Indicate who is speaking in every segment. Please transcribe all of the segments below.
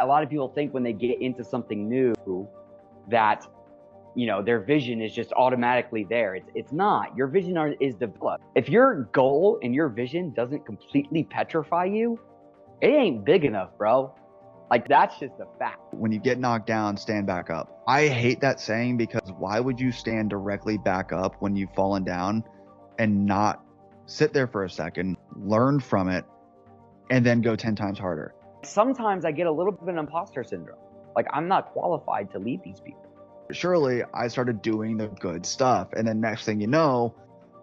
Speaker 1: A lot of people think when they get into something new that, their vision is just automatically there. It's not. Your vision is developed. If your goal and your vision doesn't completely petrify you, it ain't big enough, bro. Like, that's just a fact.
Speaker 2: When you get knocked down, stand back up. I hate that saying, because why would you stand directly back up when you've fallen down and not sit there for a second, learn from it, and then go 10 times harder?
Speaker 1: Sometimes I get a little bit of an imposter syndrome. Like, I'm not qualified to lead these people.
Speaker 2: Surely I started doing the good stuff, and then next thing you know,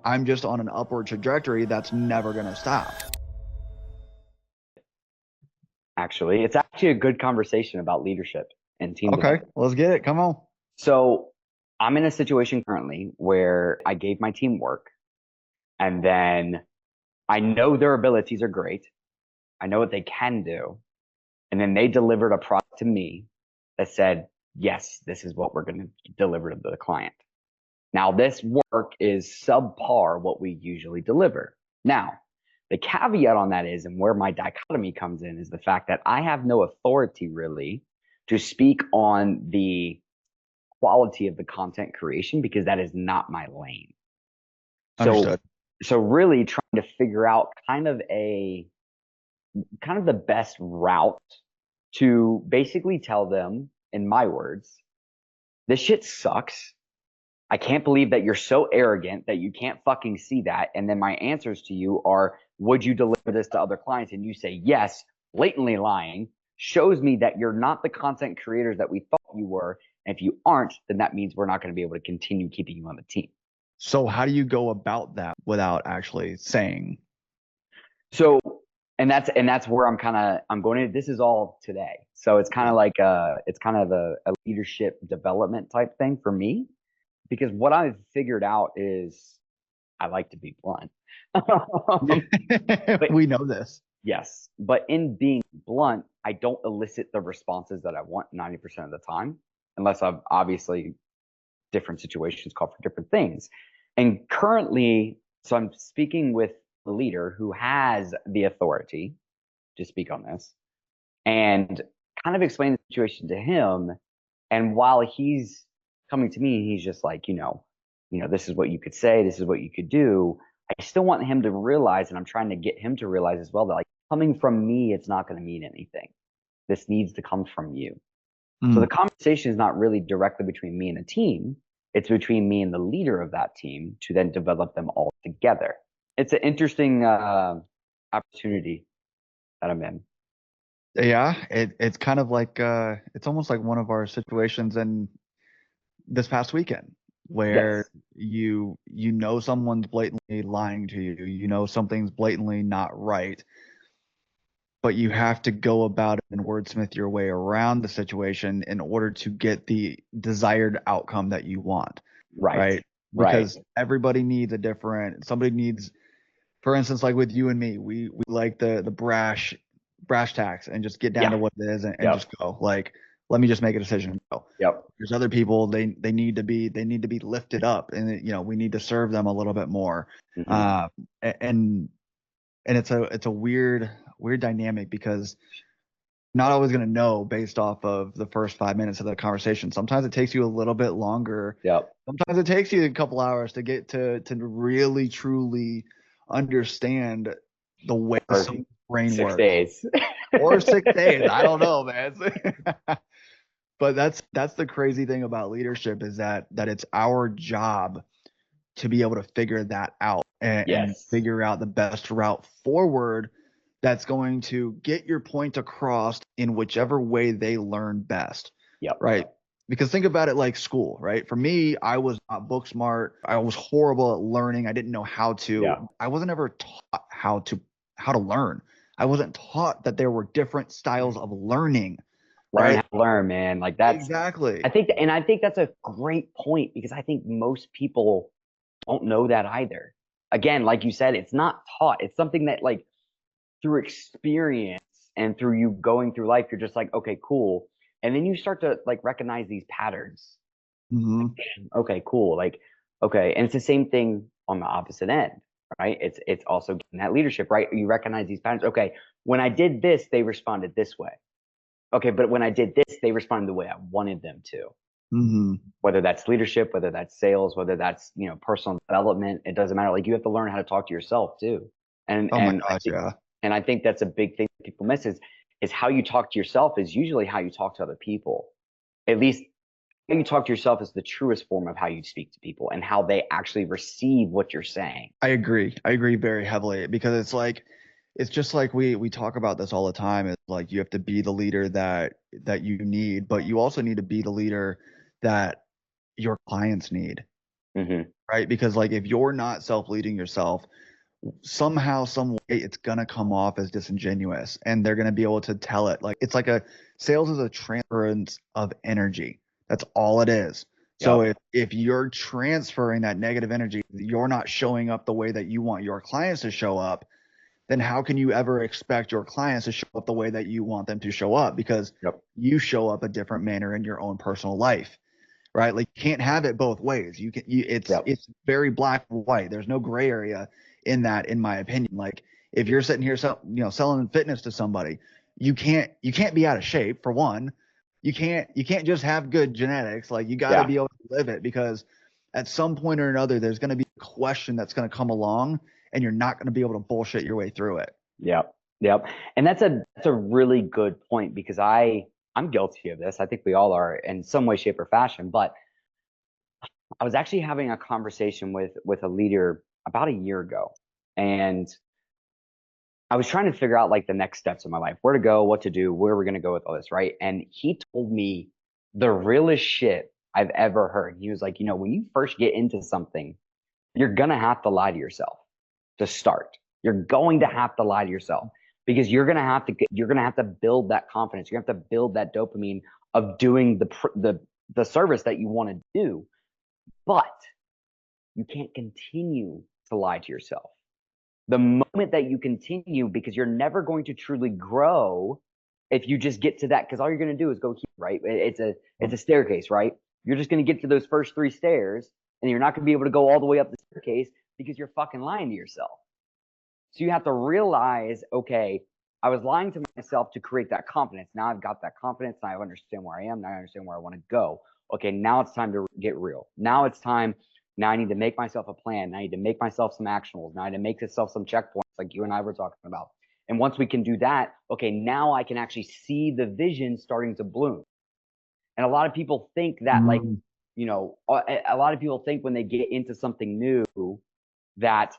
Speaker 2: I'm just on an upward trajectory that's never going to stop.
Speaker 1: Actually, it's actually a good conversation about leadership and team development.
Speaker 2: Let's get it. Come on.
Speaker 1: So I'm in a situation currently where I gave my team work, and then I know their abilities are great. I know what they can do. And then they delivered a product to me that said, yes, this is what we're going to deliver to the client. Now, this work is subpar what we usually deliver. Now, the caveat on that is, and where my dichotomy comes in, is the fact that I have no authority really to speak on the quality of the content creation, because that is not my lane.
Speaker 2: Understood.
Speaker 1: So really trying to figure out kind of the best route to basically tell them, in my words, this shit sucks. I can't believe that you're so arrogant that you can't fucking see that. And then my answers to you are, would you deliver this to other clients? And you say yes, blatantly lying, shows me that you're not the content creators that we thought you were. And if you aren't, then that means we're not going to be able to continue keeping you on the team.
Speaker 2: So how do you go about that without actually saying?
Speaker 1: So, and that's where I'm going to, this is all today. So it's kind of like a leadership development type thing for me, because what I've figured out is I like to be blunt. But,
Speaker 2: we know this.
Speaker 1: yes. But in being blunt, I don't elicit the responses that I want 90% of the time, unless I've obviously different situations call for different things. And currently, so I'm speaking with a leader who has the authority to speak on this, and kind of explain the situation to him. And while he's coming to me, he's just like, this is what you could say, this is what you could do. I still want him to realize, and I'm trying to get him to realize as well, that like coming from me, it's not going to mean anything. This needs to come from you. So the conversation is not really directly between me and a team. It's between me and the leader of that team to then develop them all together. It's an interesting opportunity that I'm in.
Speaker 2: Yeah, it's kind of like it's almost like one of our situations in this past weekend, where you know someone's blatantly lying to you, something's blatantly not right, but you have to go about it and wordsmith your way around the situation in order to get the desired outcome that you want. Right? Because everybody needs a different, somebody needs, for instance, like with you and me, we like the brash tacks and just get down to what it is and just go. Like, let me just make a decision and go. There's other people, they need to be lifted up, and we need to serve them a little bit more. And it's a weird dynamic, because not always going to know based off of the first 5 minutes of the conversation. Sometimes it takes you a little bit longer. Sometimes it takes you a couple hours to get to really truly understand the way some brain works.
Speaker 1: 6 days.
Speaker 2: Or 6 days. I don't know, man. But that's the crazy thing about leadership, is that it's our job to be able to figure that out and figure out the best route forward that's going to get your point across in whichever way they learn best. Right? Because think about it like school, right? For me, I was not book smart. I was horrible at learning. I didn't know how to. I wasn't ever taught how to learn. I wasn't taught that there were different styles of learning.
Speaker 1: Learn how to learn, man. Like, that's
Speaker 2: exactly.
Speaker 1: I think that's a great point, because I think most people don't know that either. Again, like you said, it's not taught. It's something that, like, through experience and through you going through life, you're just like, okay, cool. And then you start to like recognize these patterns. Okay, cool. Like, okay. And it's the same thing on the opposite end, right? It's also getting that leadership, right? You recognize these patterns. Okay, when I did this, they responded this way. okay, but when I did this, they responded the way I wanted them to.
Speaker 2: Mm-hmm.
Speaker 1: Whether that's leadership, whether that's sales, whether that's, personal development, it doesn't matter. Like you have to learn how to talk to yourself too. And
Speaker 2: Oh my
Speaker 1: and I
Speaker 2: gosh,
Speaker 1: think
Speaker 2: yeah.
Speaker 1: and I think that's a big thing that people miss is how you talk to yourself is usually how you talk to other people. At least how you talk to yourself is the truest form of how you speak to people and how they actually receive what you're saying.
Speaker 2: I agree. I agree very heavily because it's just like we talk about this all the time. It's like you have to be the leader that you need, but you also need to be the leader that your clients need,
Speaker 1: Hmm.
Speaker 2: right? Because like if you're not self-leading yourself, somehow, some way, it's gonna come off as disingenuous, and they're gonna be able to tell it. Like it's like a sales is a transference of energy. That's all it is. So
Speaker 1: Yep.
Speaker 2: if you're transferring that negative energy, you're not showing up the way that you want your clients to show up, then how can you ever expect your clients to show up the way that you want them to show up? Because
Speaker 1: Yep.
Speaker 2: you show up a different manner in your own personal life, right? Like you can't have it both ways.
Speaker 1: Yep.
Speaker 2: It's very black and white. There's no gray area in that, in my opinion. Like if you're sitting here, selling fitness to somebody, you can't be out of shape for one. You can't just have good genetics. Like you got to
Speaker 1: Yeah.
Speaker 2: be able to live it, because at some point or another, there's going to be a question that's going to come along, and you're not going to be able to bullshit your way through it.
Speaker 1: Yep. Yep. And that's a really good point because I'm guilty of this. I think we all are in some way, shape, or fashion. But I was actually having a conversation with a leader about a year ago, and I was trying to figure out like the next steps of my life, where to go, what to do, where we're gonna go with all this, right? And he told me the realest shit I've ever heard. He was like, when you first get into something, you're gonna have to lie to yourself to start. You're going to have to lie to yourself because you're gonna have to build that confidence. You're gonna have to build that dopamine of doing the service that you want to do, but you can't continue to lie to yourself. The moment that you continue, because you're never going to truly grow if you just get to that, because all you're going to do is go here, right? It's a staircase, right? You're just going to get to those first three stairs, and you're not going to be able to go all the way up the staircase because you're fucking lying to yourself. So you have to realize, okay, I was lying to myself to create that confidence. Now I've got that confidence. Now I understand where I am. Now I understand where I want to go. Okay, now it's time to get real. Now it's time. Now I need to make myself a plan. Now I need to make myself some actionables. Now I need to make myself some checkpoints like you and I were talking about. And once we can do that, okay, now I can actually see the vision starting to bloom. And a lot of people think that, like,
Speaker 2: Mm.
Speaker 1: a lot of people think when they get into something new that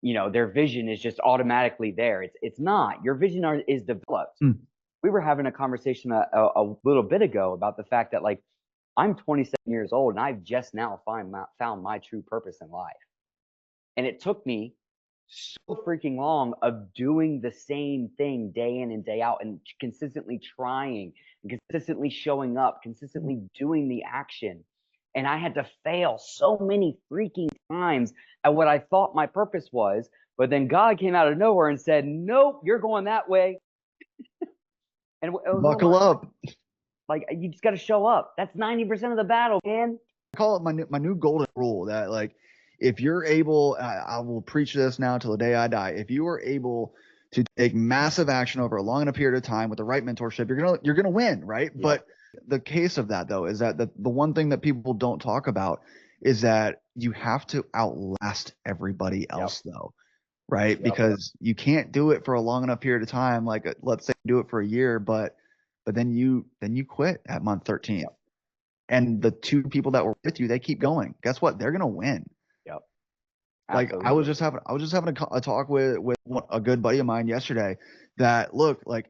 Speaker 1: their vision is just automatically there. It's not. Your vision is developed.
Speaker 2: Mm.
Speaker 1: We were having a conversation a little bit ago about the fact that like I'm 27 years old and I've just now found my true purpose in life. And it took me so freaking long of doing the same thing day in and day out and consistently trying and consistently showing up, consistently doing the action. And I had to fail so many freaking times at what I thought my purpose was. But then God came out of nowhere and said, nope, you're going that way. And it was one of
Speaker 2: Buckle
Speaker 1: those,
Speaker 2: up.
Speaker 1: like, you just got to show up. That's 90% of the battle, man.
Speaker 2: I call it my new golden rule that like if you're able, I will preach this now till the day I die. If you are able to take massive action over a long enough period of time with the right mentorship, you're gonna win, right?
Speaker 1: Yep.
Speaker 2: But the case of that though is that the one thing that people don't talk about is that you have to outlast everybody else though, right?
Speaker 1: Yep.
Speaker 2: Because you can't do it for a long enough period of time. Like let's say you do it for a year, but then you quit at month 13.
Speaker 1: Yep.
Speaker 2: And the two people that were with you, they keep going. Guess what? They're gonna win.
Speaker 1: Yep.
Speaker 2: Like
Speaker 1: Absolutely.
Speaker 2: I was just having a talk with a good buddy of mine yesterday. That look, like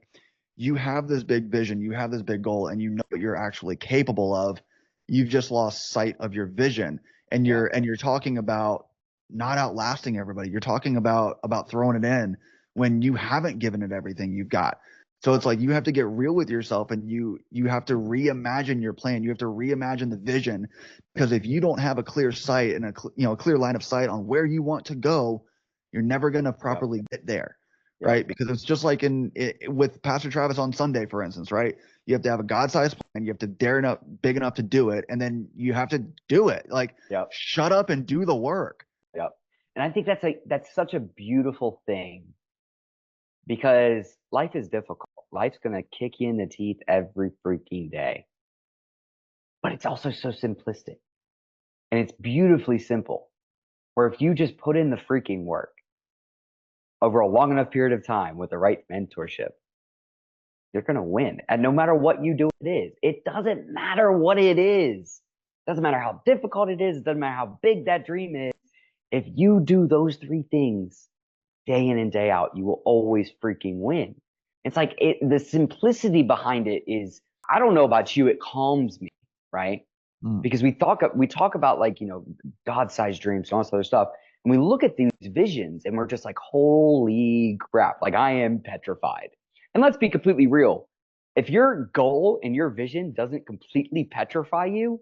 Speaker 2: you have this big vision, you have this big goal, and you know what you're actually capable of. You've just lost sight of your vision, and you're talking about not outlasting everybody. You're talking about throwing it in when you haven't given it everything you've got. So it's like you have to get real with yourself, and you have to reimagine your plan. You have to reimagine the vision, because if you don't have a clear sight and a clear line of sight on where you want to go, you're never going to properly get there, right? Because it's just like with Pastor Travis on Sunday, for instance, right? You have to have a God-sized plan. You have to dare enough, big enough to do it, and then you have to do it. Like, shut up and do the work.
Speaker 1: Yep. And I think that's such a beautiful thing because life is difficult. life's going to kick you in the teeth every freaking day. But it's also so simplistic and it's beautifully simple. Where if you just put in the freaking work over a long enough period of time with the right mentorship, you're going to win. And no matter what you do, it is. It doesn't matter what it is. It doesn't matter how difficult it is. It doesn't matter how big that dream is. If you do those three things day in and day out, you will always freaking win. It's like the simplicity behind it is, I don't know about you, it calms me, right? Because we talk about like, God-sized dreams and all this other stuff. And we look at these visions and we're just like, holy crap, like I am petrified. And let's be completely real. If your goal and your vision doesn't completely petrify you,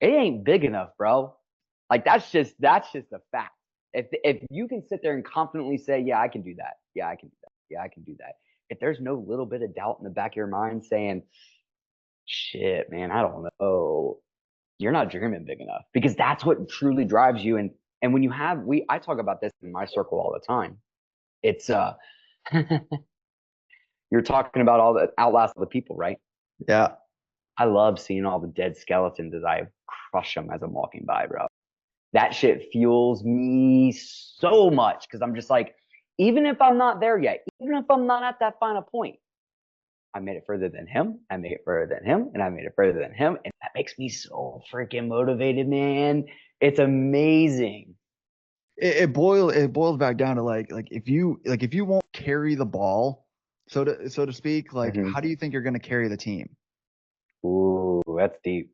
Speaker 1: it ain't big enough, bro. Like that's just a fact. If you can sit there and confidently say, yeah, I can do that. Yeah, I can do that. Yeah, I can do that. If there's no little bit of doubt in the back of your mind saying, shit, man, I don't know, you're not dreaming big enough, because that's what truly drives you. And when you have, I talk about this in my circle all the time. It's you're talking about all the outlast of the people, right?
Speaker 2: Yeah.
Speaker 1: I love seeing all the dead skeletons as I crush them as I'm walking by, bro. That shit fuels me so much because I'm just like, even if I'm not there yet, even if I'm not at that final point, I made it further than him. I made it further than him, and I made it further than him, and that makes me so freaking motivated, man. It's amazing.
Speaker 2: It boils back down to like if you won't carry the ball, so to speak, like how do you think you're going to carry the team?
Speaker 1: Ooh, that's deep.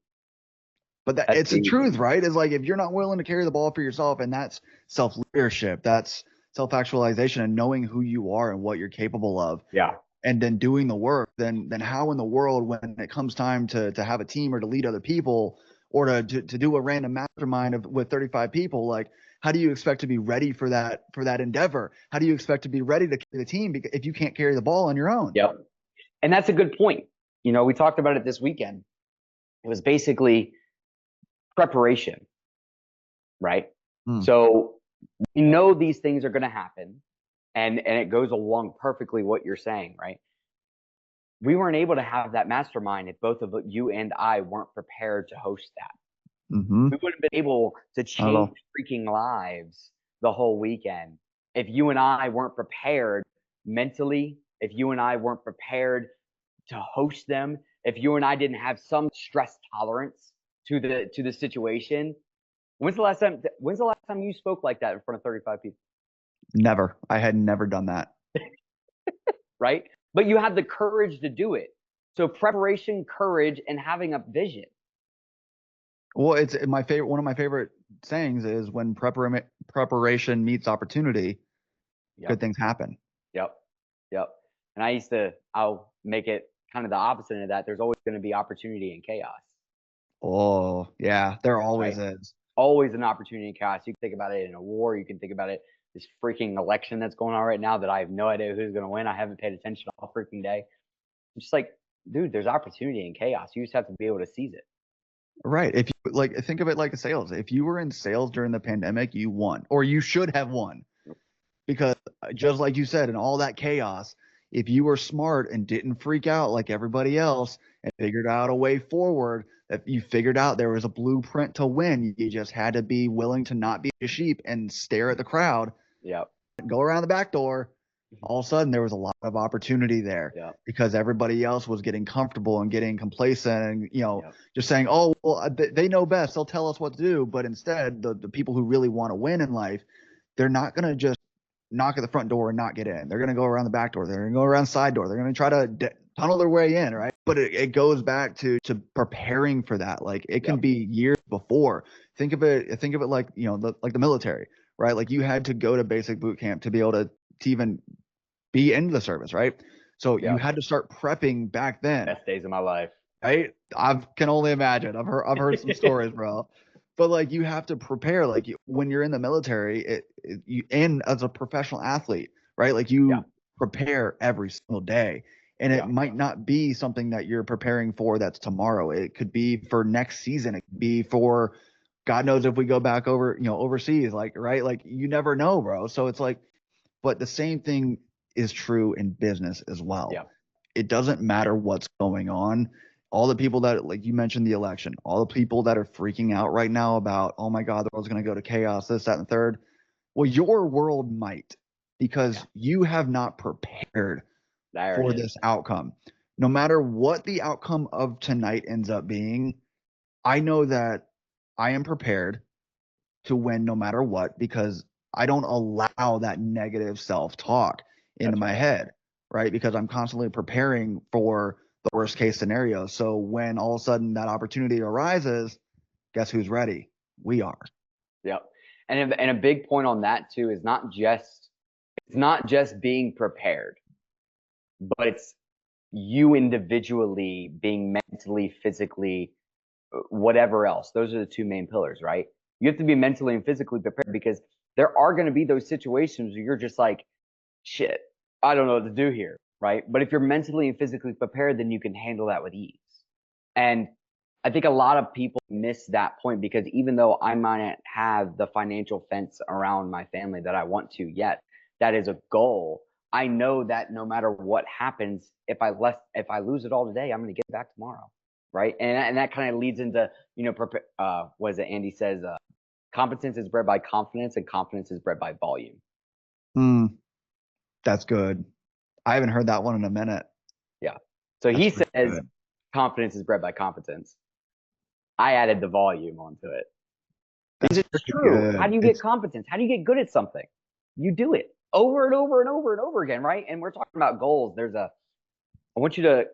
Speaker 2: But it's the truth, right? It's like if you're not willing to carry the ball for yourself, and that's self leadership, that's self actualization, and knowing who you are and what you're capable of.
Speaker 1: Yeah.
Speaker 2: And then doing the work, then how in the world, when it comes time to have a team or to lead other people or to do a random mastermind with 35 people, like how do you expect to be ready for that endeavor? How do you expect to be ready to carry the team if you can't carry the ball on your own?
Speaker 1: Yep. And that's a good point. We talked about it this weekend. It was basically preparation, right? So we know these things are going to happen, and it goes along perfectly what you're saying, right? We weren't able to have that mastermind if both of you and I weren't prepared to host that. We wouldn't have been able to change freaking lives the whole weekend if you and I weren't prepared mentally, if you and I weren't prepared to host them, if you and I didn't have some stress tolerance to the situation. When's the last time you spoke like that in front of 35 people?
Speaker 2: Never. I had never done that.
Speaker 1: Right? But you had the courage to do it. So preparation, courage, and having a vision.
Speaker 2: Well, it's my favorite. One of my favorite sayings is when preparation meets opportunity, good things happen.
Speaker 1: Yep. And I'll make it kind of the opposite of that. There's always going to be opportunity and chaos.
Speaker 2: Oh, yeah. There always is.
Speaker 1: Always an opportunity in chaos. You can think about it in a war. You can think about it, this freaking election that's going on right now that I have no idea who's going to win. I haven't paid attention all freaking day. It's just like, dude, there's opportunity in chaos. You just have to be able to seize it.
Speaker 2: Right. If you think of it like sales. If you were in sales during the pandemic, you won, or you should have won, because just like you said, in all that chaos, if you were smart and didn't freak out like everybody else and figured out a way forward, if you figured out there was a blueprint to win, you just had to be willing to not be a sheep and stare at the crowd.
Speaker 1: Yep.
Speaker 2: Go around the back door. All of a sudden, there was a lot of opportunity there because everybody else was getting comfortable and getting complacent and, just saying, oh, well, they know best. They'll tell us what to do. But instead, the people who really want to win in life, they're not going to just knock at the front door and not get in. They're going to go around the back door. They're going to go around the side door. They're going to try to tunnel their way in, right? But it goes back to preparing for that. Like it can be years before. Think of it like, like the military, right? Like you had to go to basic boot camp to be able to even be in the service, right? So you had to start prepping back then.
Speaker 1: Best days of my life.
Speaker 2: Right? I can only imagine. I've heard some stories, bro. But like you have to prepare. Like when you're in the military, and as a professional athlete, right? Like you prepare every single day, and it might not be something that you're preparing for that's tomorrow. It could be for next season. It could be for God knows if we go back overseas, like right? Like you never know, bro. So it's like, but the same thing is true in business as well. it doesn't matter what's going on. All the people that, like you mentioned, the election, all the people that are freaking out right now about, oh my God, the world's going to go to chaos, this, that, and the third. Well, your world might, because you have not prepared
Speaker 1: There
Speaker 2: for
Speaker 1: it is.
Speaker 2: this outcome. No matter what the outcome of tonight ends up being, I know that I am prepared to win no matter what, because I don't allow that negative self-talk into
Speaker 1: That's
Speaker 2: my
Speaker 1: right.
Speaker 2: head, right? Because I'm constantly preparing for the worst case scenario. So when all of a sudden that opportunity arises, guess who's ready? We are.
Speaker 1: Yep. And a big point on that too is it's not just being prepared, but it's you individually being mentally, physically, whatever else. Those are the two main pillars, right? You have to be mentally and physically prepared because there are going to be those situations where you're just like, shit, I don't know what to do here, right? But if you're mentally and physically prepared, then you can handle that with ease. And I think a lot of people miss that point because even though I might not have the financial fence around my family that I want to yet, that is a goal. I know that no matter what happens, if I lose it all today, I'm going to get it back tomorrow, right? And that kind of leads into what is it? Andy says, competence is bred by confidence, and confidence is bred by volume.
Speaker 2: That's good. I haven't heard that one in a minute.
Speaker 1: Yeah. So
Speaker 2: That's
Speaker 1: he
Speaker 2: pretty
Speaker 1: says
Speaker 2: good.
Speaker 1: confidence is bred by competence. I added the volume onto it.
Speaker 2: That's
Speaker 1: Because it's
Speaker 2: pretty
Speaker 1: true. How
Speaker 2: good.
Speaker 1: do you get competence? How do you get good at something? You do it over and over and over and over again, right? And we're talking about goals. I want you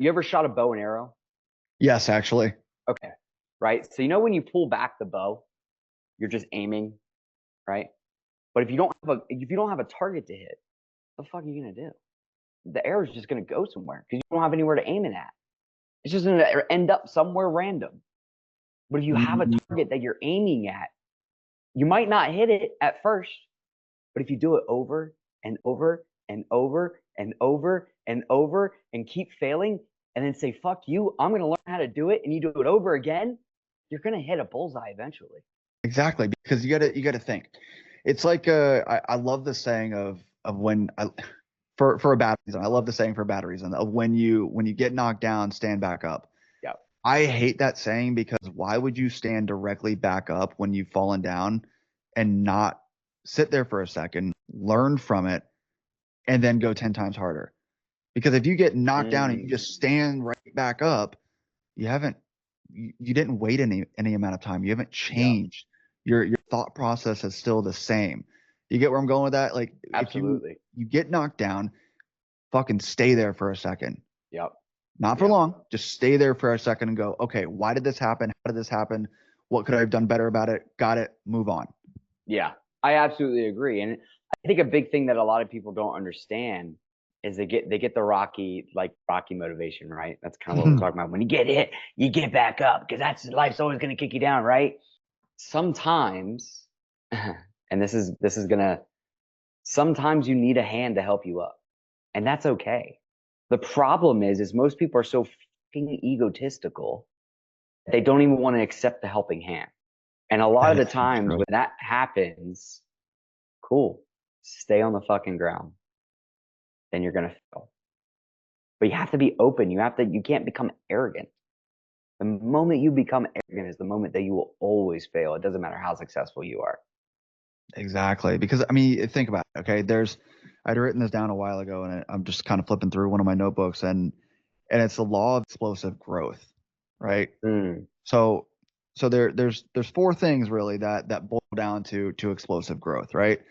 Speaker 1: ever shot a bow and arrow?
Speaker 2: Yes, actually.
Speaker 1: Okay. Right. So, you know, when you pull back the bow, you're just aiming, right? But if you don't have a target to hit, what the fuck are you going to do? The arrow's just going to go somewhere because you don't have anywhere to aim it at. It's just going to end up somewhere random. But if you have a
Speaker 2: Mhm.
Speaker 1: target that you're aiming at, you might not hit it at first, but if you do it over and over and over and over and over and keep failing and then say, fuck you, I'm going to learn how to do it, and you do it over again, you're going to hit a bullseye eventually.
Speaker 2: Exactly, because you gotta think. It's like I love the saying of when I for a bad reason. I love the saying for a bad reason of when you get knocked down, stand back up.
Speaker 1: Yeah.
Speaker 2: I hate that saying because why would you stand directly back up when you've fallen down and not sit there for a second, learn from it, and then go 10 times harder? Because if you get knocked down and you just stand right back up, you haven't you didn't wait any amount of time. You haven't
Speaker 1: Yeah.
Speaker 2: changed. Your thought process is still the same. You get where I'm going with that? Like if
Speaker 1: Absolutely.
Speaker 2: you get knocked down, fucking stay there for a second.
Speaker 1: Yep.
Speaker 2: Not for
Speaker 1: Yep.
Speaker 2: long. Just stay there for a second and go, okay, why did this happen? How did this happen? What could I have done better about it? Got it. Move on.
Speaker 1: Yeah. I absolutely agree. And I think a big thing that a lot of people don't understand is they get the Rocky motivation, right? That's kind of what we're talking about. When you get hit, you get back up because that's life's always going to kick you down, right? Sometimes, and this is gonna sometimes you need a hand to help you up, and that's okay. The problem is most people are so fucking egotistical they don't even want to accept the helping hand. And a lot
Speaker 2: That
Speaker 1: of the
Speaker 2: is so
Speaker 1: times
Speaker 2: true.
Speaker 1: when that happens, cool, stay on the fucking ground. Then you're gonna fail. But you have to be open. You can't become arrogant. The moment you become arrogant is the moment that you will always fail. It doesn't matter how successful you are.
Speaker 2: Exactly. Because I mean, think about it. Okay, I'd written this down a while ago, and I'm just kind of flipping through one of my notebooks, and it's the law of explosive growth, right?
Speaker 1: Mm,
Speaker 2: So there's four things really that boil down to explosive growth, right?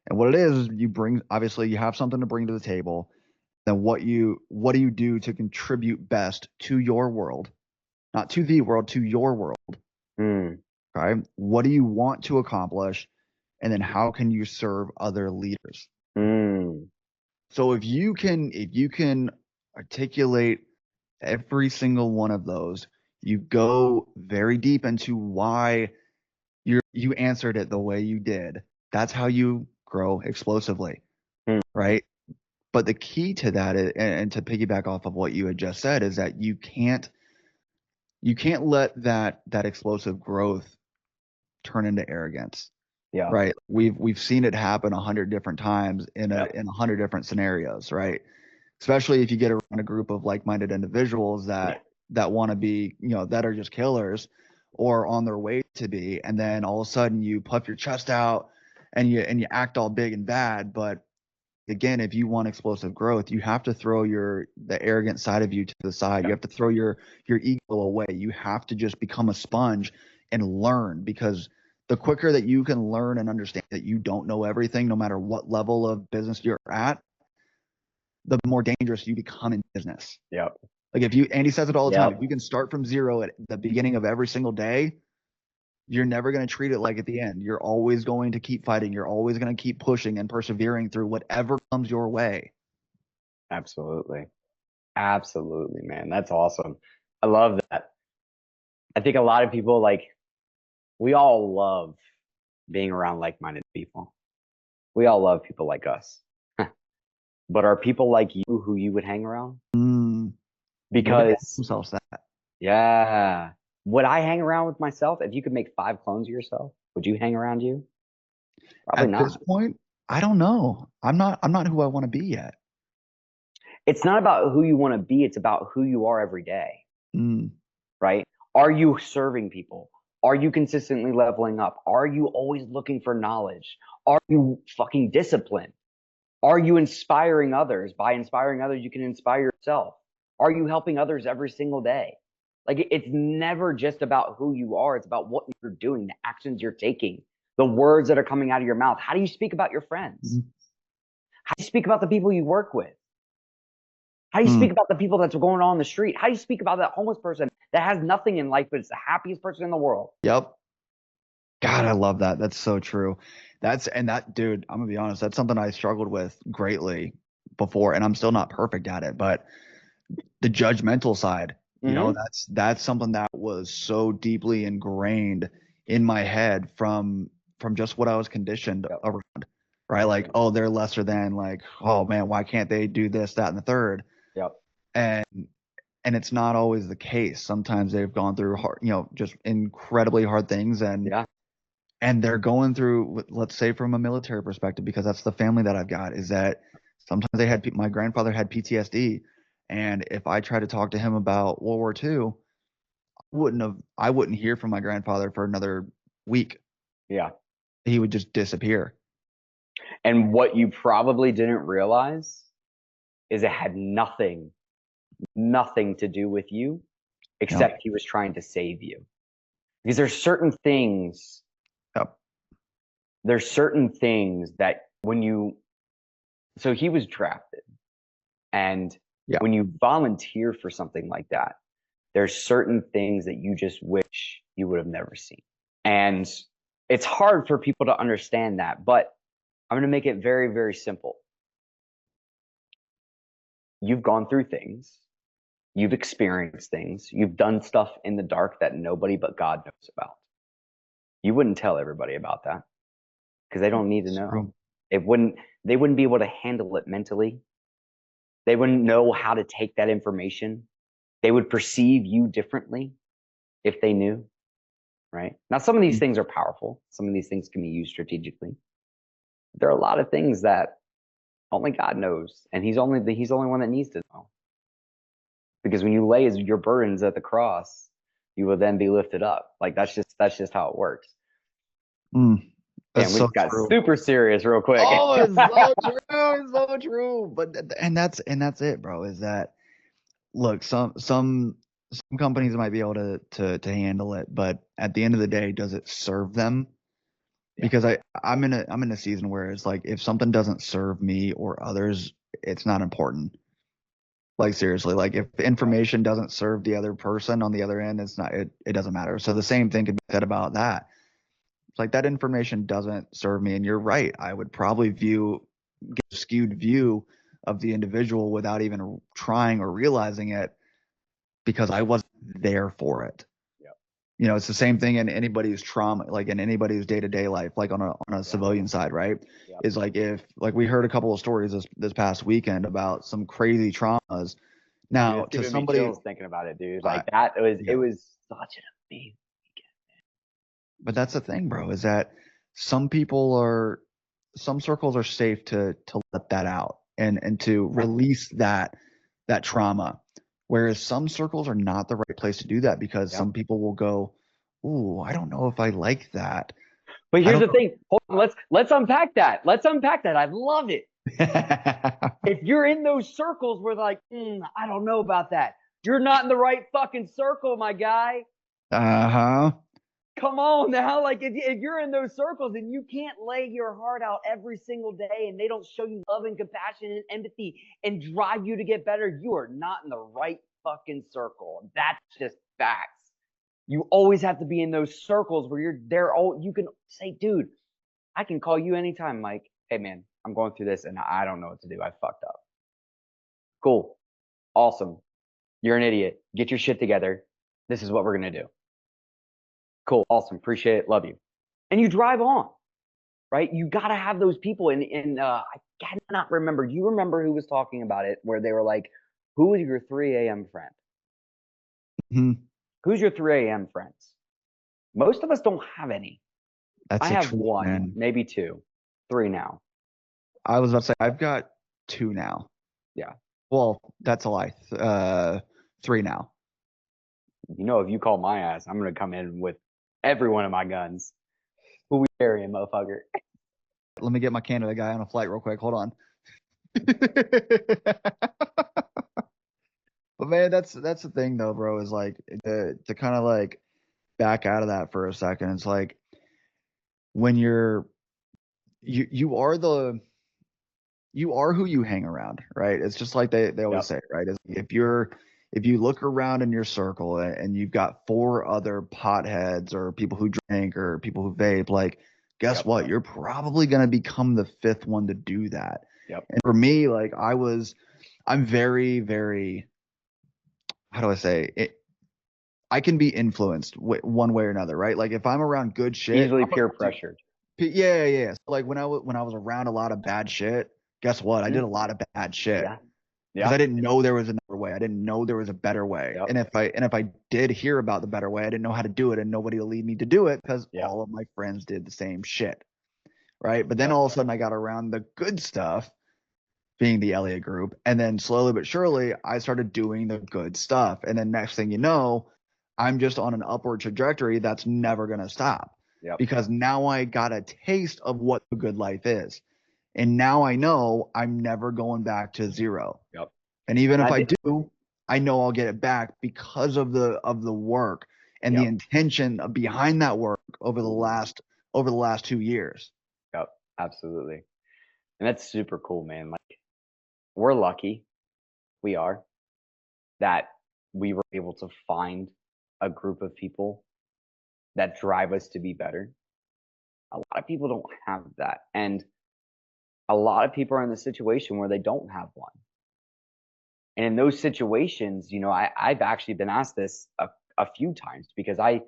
Speaker 2: And what it is you bring, obviously you have something to bring to the table. Then what do you do to contribute best to your world, not to the world, to your world?
Speaker 1: mm,
Speaker 2: Okay, what do you want to accomplish, and then how can you serve other leaders?
Speaker 1: mm.
Speaker 2: So if you can articulate every single one of those, you go very deep into why you answered it the way you did. That's how you grow explosively,
Speaker 1: Mm.
Speaker 2: right? But the key to that is, and to piggyback off of what you had just said, is that you can't let that explosive growth turn into arrogance,
Speaker 1: Yeah.
Speaker 2: right? We've seen it happen 100 different times in a
Speaker 1: Yep.
Speaker 2: in 100 different scenarios, right? especially if you get around a group of like-minded individuals that want to be, that are just killers or on their way to be, and then all of a sudden you puff your chest out and you act all big and bad. But again, if you want explosive growth, you have to throw the arrogant side of you to the side. You have to throw your ego away. You have to just become a sponge and learn, because the quicker that you can learn and understand that you don't know everything, no matter what level of business you're at, the more dangerous you become in business.
Speaker 1: Yep.
Speaker 2: Like Andy says it all the time, if you can start from zero at the beginning of every single day, you're never going to treat it like at the end. You're always going to keep fighting. You're always going to keep pushing and persevering through whatever comes your way.
Speaker 1: Absolutely. Absolutely, man. That's awesome. I love that. I think a lot of people, like, we all love being around like-minded people. We all love people like us. But are people like you who you would hang around? Because
Speaker 2: themselves that.
Speaker 1: Yeah. Would I hang around with myself? If you could make 5 clones of yourself, would you hang around you? Probably not.
Speaker 2: At this point, I don't know. I'm not who I want to be yet.
Speaker 1: It's not about who you want to be, it's about who you are every day. Right? Are you serving people? Are you consistently leveling up? Are you always looking for knowledge? Are you fucking disciplined? Are you inspiring others? By inspiring others, you can inspire yourself. Are you helping others every single day? Like, it's never just about who you are. It's about what you're doing, the actions you're taking, the words that are coming out of your mouth. How do you speak about your friends? How do you speak about the people you work with? How do you speak about the people that's going on the street? How do you speak about that homeless person that has nothing in life, but is the happiest person in the world?
Speaker 2: Yep. God, I love that. That's so true. Dude, I'm gonna be honest, that's something I struggled with greatly before, and I'm still not perfect at it, but the judgmental side, that's something that was so deeply ingrained in my head from just what I was conditioned around, right? Like, oh, they're lesser than, like, oh man, why can't they do this, that, and the third?
Speaker 1: Yep.
Speaker 2: And it's not always the case. Sometimes they've gone through hard, just incredibly hard things, and they're going through, let's say from a military perspective, because that's the family that I've got, is that sometimes my grandfather had PTSD. And if I try to talk to him about World War II, I wouldn't hear from my grandfather for another week.
Speaker 1: Yeah.
Speaker 2: He would just disappear.
Speaker 1: And what you probably didn't realize is it had nothing to do with you, except he was trying to save you. Because there's certain things that so he was drafted, and when you volunteer for something like that, there's certain things that you just wish you would have never seen. And it's hard for people to understand that, but I'm going to make it very, very simple. You've gone through things, you've experienced things, you've done stuff in the dark that nobody but God knows about. You wouldn't tell everybody about that because they don't need to know. They wouldn't be able to handle it mentally. They wouldn't know how to take that information. They would perceive you differently if they knew, right? Now, some of these things are powerful. Some of these things can be used strategically. There are a lot of things that only God knows, and He's only one that needs to know. Because when you lay your burdens at the cross, you will then be lifted up. Like, that's just how it works. And we got super serious real quick.
Speaker 2: Oh, it's so true. It's so true. But that's it, bro. Is that, look, some companies might be able to handle it, but at the end of the day, does it serve them? Because I'm in a season where it's like, if something doesn't serve me or others, it's not important. Like, seriously, like, if information doesn't serve the other person on the other end, it doesn't matter. So the same thing could be said about that. It's like, that information doesn't serve me, and you're right. I would probably get a skewed view of the individual without even trying or realizing it, because I wasn't there for it. It's the same thing in anybody's trauma, like in anybody's day-to-day life, like on a civilian side, right? Is like, if, like, we heard a couple of stories this past weekend about some crazy traumas. Now, to somebody,
Speaker 1: me chills thinking about it, dude, like that, it was such an amazing weekend.
Speaker 2: But that's the thing, bro, is that some circles are safe to let that out. and to release that trauma. Whereas some circles are not the right place to do that, because some people will go, "Ooh, I don't know if I like that."
Speaker 1: But here's the thing. Hold on, let's unpack that. Let's unpack that. I love it. If you're in those circles where like, I don't know about that, you're not in the right fucking circle, my guy. Come on now. Like if you're in those circles and you can't lay your heart out every single day and they don't show you love and compassion and empathy and drive you to get better, you are not in the right fucking circle. That's just facts. You always have to be in those circles where you're there. You can say, dude, I can call you anytime, Mike. Hey man, I'm going through this and I don't know what to do. I fucked up. Cool. Awesome. You're an idiot. Get your shit together. This is what we're going to do. Cool. Awesome. Appreciate it. Love you. And you drive on, right? You got to have those people. And I cannot remember. Do you remember who was talking about it where they were like, who is your 3 a.m. friend?
Speaker 2: Mm-hmm.
Speaker 1: Who's your 3 a.m. friends? Most of us don't have any. I have one, man. Maybe two, 3 now.
Speaker 2: I was about to say, I've got 2 now.
Speaker 1: Yeah.
Speaker 2: Well, that's a lie. 3 now.
Speaker 1: You know, if you call my ass, I'm going to come in with every one of my guns. Who we carrying, motherfucker?
Speaker 2: Let me get my Canada guy on a flight real quick. Hold on. But man, that's the thing though, bro, is like to kind of like back out of that for a second. It's like when you are who you hang around, right? It's just like they always say, right? If you look around in your circle and you've got 4 other potheads or people who drink or people who vape, like guess what? You're probably gonna become the 5th one to do that. And for me, like I'm very, very, how do I say it? I can be influenced one way or another, right? Like if I'm around good shit,
Speaker 1: easily peer pressured.
Speaker 2: Yeah. So like when I was around a lot of bad shit, guess what? I did a lot of bad shit because I didn't know there was another way. I didn't know there was a better way. And if I did hear about the better way, I didn't know how to do it, and nobody will lead me to do it because all of my friends did the same shit, right? But then all of a sudden I got around the good stuff, being the Elliott group, and then slowly but surely I started doing the good stuff, and then next thing you know, I'm just on an upward trajectory that's never gonna stop. Because now I got a taste of what the good life is. And now I know I'm never going back to 0. And even if I do, I know I'll get it back because of the work and the intention behind that work over the last 2 years.
Speaker 1: Absolutely. And that's super cool, man. Like we're lucky, we are, that we were able to find a group of people that drive us to be better. A lot of people don't have that. And a lot of people are in the situation where they don't have one. And in those situations, you know, I've actually been asked this a few times because I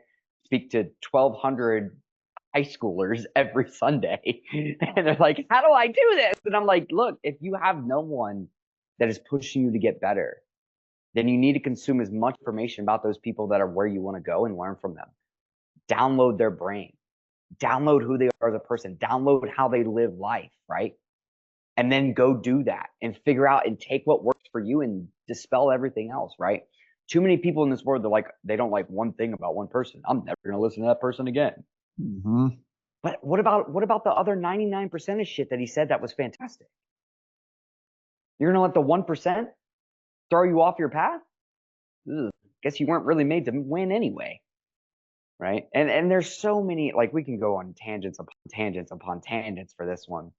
Speaker 1: speak to 1,200 high schoolers every Sunday. And they're like, how do I do this? And I'm like, look, if you have no one that is pushing you to get better, then you need to consume as much information about those people that are where you want to go and learn from them. Download their brain, download who they are as a person, download how they live life, right? And then go do that and figure out and take what works for you and dispel everything else, right? Too many people in this world, they don't like one thing about one person. I'm never going to listen to that person again. But what about the other 99% of shit that he said that was fantastic? You're going to let the 1% throw you off your path? Ugh, guess you weren't really made to win anyway. Right. And there's so many, like we can go on tangents upon tangents upon tangents for this one.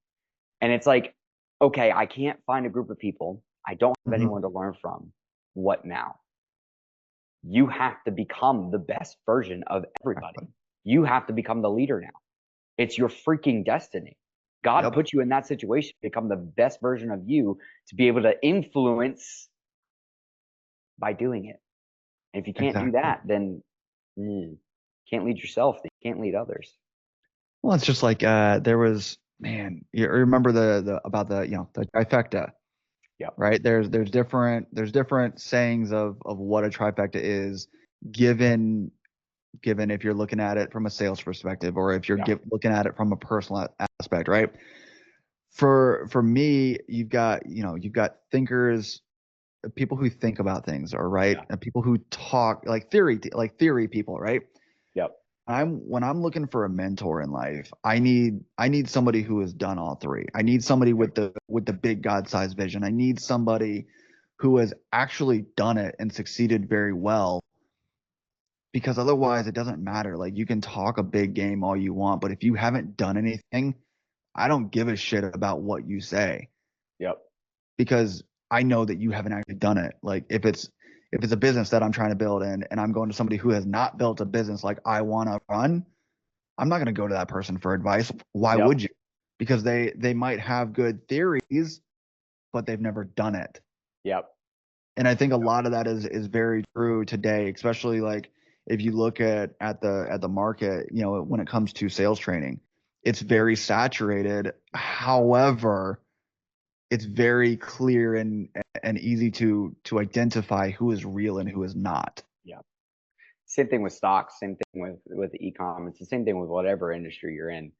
Speaker 1: And it's like, okay, I can't find a group of people. I don't have anyone to learn from. What now? You have to become the best version of everybody. You have to become the leader now. It's your freaking destiny. God put you in that situation to become the best version of you, to be able to influence by doing it. And if you can't do that, then can't lead yourself. You can't lead others.
Speaker 2: Well, it's just like there was, man, you remember the about the the trifecta. Right. There's different sayings of what a trifecta is, given if you're looking at it from a sales perspective or if you're looking at it from a personal aspect, right? For me, you've got thinkers, people who think about things, all right,
Speaker 1: Yeah.
Speaker 2: and people who talk like theory people, right?
Speaker 1: Yep.
Speaker 2: When I'm looking for a mentor in life, I need somebody who has done all three. I need somebody
Speaker 1: Yep.
Speaker 2: with the big God-sized vision. I need somebody who has actually done it and succeeded very well, because otherwise it doesn't matter. Like, you can talk a big game all you want, but if you haven't done anything, I don't give a shit about what you say,
Speaker 1: Yep.
Speaker 2: because I know that you haven't actually done it. Like, if it's a business that I'm trying to build, and I'm going to somebody who has not built a business like I want to run, I'm not going to go to that person for advice. Why
Speaker 1: Yep.
Speaker 2: would you? Because they might have good theories, but they've never done it.
Speaker 1: Yep.
Speaker 2: And I think a lot of that is very true today, especially like if you look at the market, when it comes to sales training, it's very saturated. However, it's very clear and easy to identify who is real and who is not.
Speaker 1: Yep. Same thing with stocks. Same thing with e-com. It's the same thing with whatever industry you're in.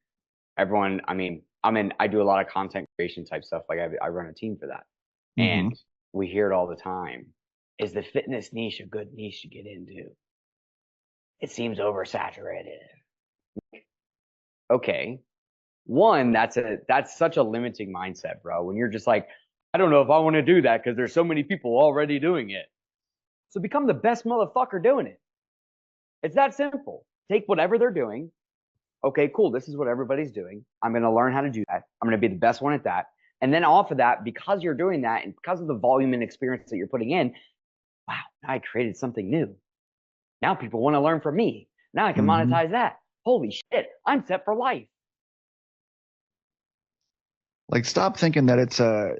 Speaker 1: Everyone, I mean, I do a lot of content creation type stuff. Like I run a team for that,
Speaker 2: Hmm.
Speaker 1: and we hear it all the time. Is the fitness niche a good niche to get into? It seems oversaturated. Okay, one, that's such a limiting mindset, bro. When you're just like, I don't know if I want to do that because there's so many people already doing it. So become the best motherfucker doing it. It's that simple. Take whatever they're doing. Okay, cool. This is what everybody's doing. I'm going to learn how to do that. I'm going to be the best one at that. And then off of that, because you're doing that and because of the volume and experience that you're putting in, wow, now I created something new. Now people want to learn from me. Now I can
Speaker 2: Hmm.
Speaker 1: monetize that. Holy shit, I'm set for life.
Speaker 2: Like, stop thinking that it's a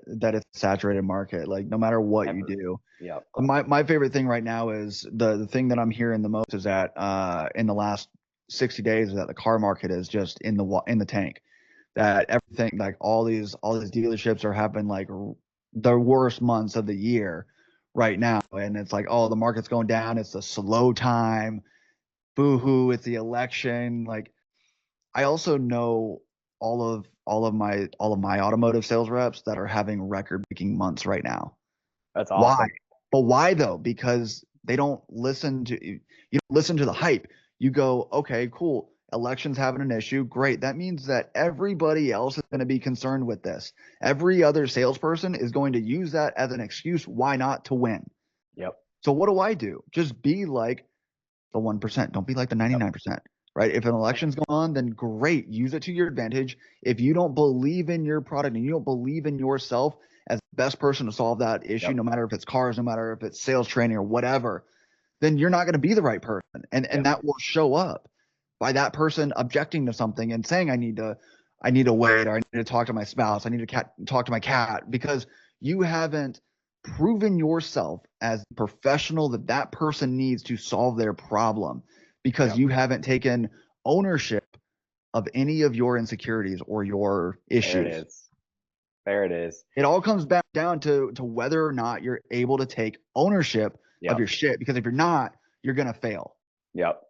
Speaker 2: saturated market. Like, no matter what you
Speaker 1: Ever.
Speaker 2: do.
Speaker 1: Yep.
Speaker 2: My favorite thing right now is the thing that I'm hearing the most is that in the last 60 days is that the car market is just in the tank. That everything, like all these dealerships are having like the worst months of the year right now, and it's like, oh, the market's going down. It's a slow time. Boo hoo! It's the election. Like, I also know all of my automotive sales reps that are having record breaking months right now.
Speaker 1: That's
Speaker 2: Why?
Speaker 1: awesome.
Speaker 2: But why though? Because they don't listen to you don't listen to the hype. You go, okay, cool. Elections having an issue. Great. That means that everybody else is going to be concerned with this. Every other salesperson is going to use that as an excuse why not to win.
Speaker 1: Yep.
Speaker 2: So what do I do? Just be like the 1%. Don't be like the
Speaker 1: Yep.
Speaker 2: 99%. Right? If an election's going on, then great. Use it to your advantage. If you don't believe in your product and you don't believe in yourself as the best person to solve that issue,
Speaker 1: Yep.
Speaker 2: no matter if it's cars, no matter if it's sales training or whatever, then you're not going to be the right person. And
Speaker 1: Yep.
Speaker 2: that will show up by that person objecting to something and saying, I need to wait, or I need to talk to my spouse. I need to talk to my cat, because you haven't proven yourself as the professional that that person needs to solve their problem, because
Speaker 1: Yep.
Speaker 2: you haven't taken ownership of any of your insecurities or your
Speaker 1: There it
Speaker 2: issues.
Speaker 1: is. There it is.
Speaker 2: It all comes back down to whether or not you're able to take ownership of
Speaker 1: Yep.
Speaker 2: your shit, because if you're not, you're going to fail.
Speaker 1: Yep.